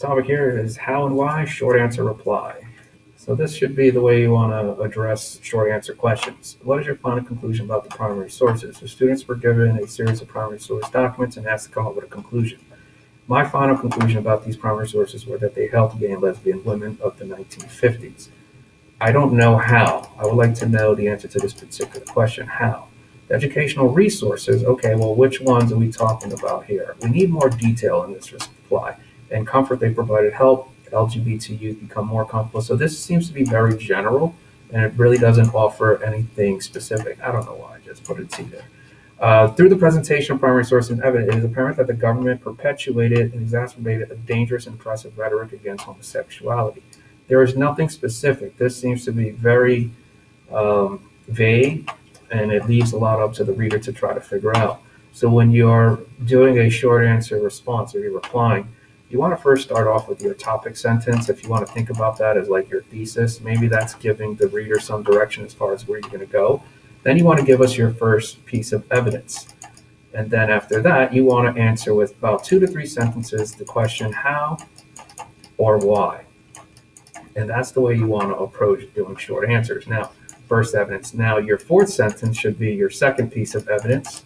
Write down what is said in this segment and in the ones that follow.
Topic here is how and why, short answer reply. So this should be the way you want to address short answer questions. What is your final conclusion about the primary sources? The students were given a series of primary source documents and asked to come up with a conclusion. My final conclusion about these primary sources were that they helped gay and lesbian women of the 1950s. I don't know how. I would like to know the answer to this particular question. How? The educational resources, okay, well, which ones are we talking about here? We need more detail in this reply. And comfort, they provided help. LGBT youth become more comfortable. So this seems to be very general, and it really doesn't offer anything specific. I don't know why I just put a T there. Through the presentation of primary sources and evidence, it is apparent that the government perpetuated and exacerbated a dangerous and oppressive rhetoric against homosexuality. There is nothing specific. This seems to be very vague, and it leaves a lot up to the reader to try to figure out. So when you're doing a short answer response or you're replying, you want to first start off with your topic sentence. If you want to think about that as like your thesis, maybe that's giving the reader some direction as far as where you're going to go. Then you want to give us your first piece of evidence. And then after that, you want to answer with about 2 to 3 sentences the question how or why. And that's the way you want to approach doing short answers. Now, first evidence. Now, your fourth sentence should be your second piece of evidence.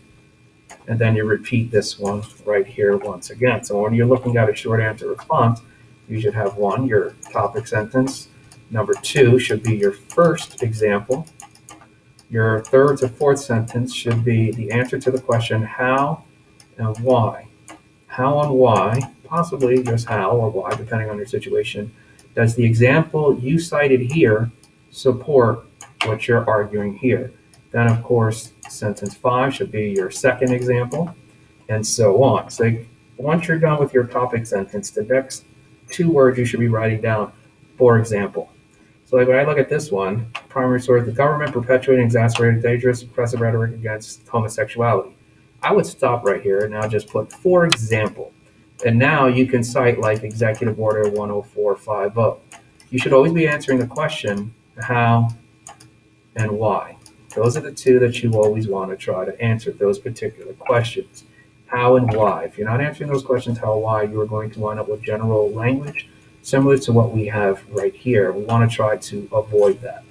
And then you repeat this one right here once again. So when you're looking at a short answer response, you should have one, your topic sentence. Number 2 should be your first example. Your third to fourth sentence should be the answer to the question how and why. How and why, possibly just how or why, depending on your situation, does the example you cited here support what you're arguing here? Then, of course, sentence 5 should be your second example, and so on. So once you're done with your topic sentence, the next 2 words you should be writing down, for example. So like when I look at this one, primary source, the government perpetuating and exacerbating dangerous, oppressive rhetoric against homosexuality. I would stop right here and now just put, for example. And now you can cite like Executive Order 10450. You should always be answering the question, how and why. Those are the 2 that you always want to try to answer those particular questions. How and why. If you're not answering those questions, how and why, you are going to wind up with general language similar to what we have right here. We want to try to avoid that.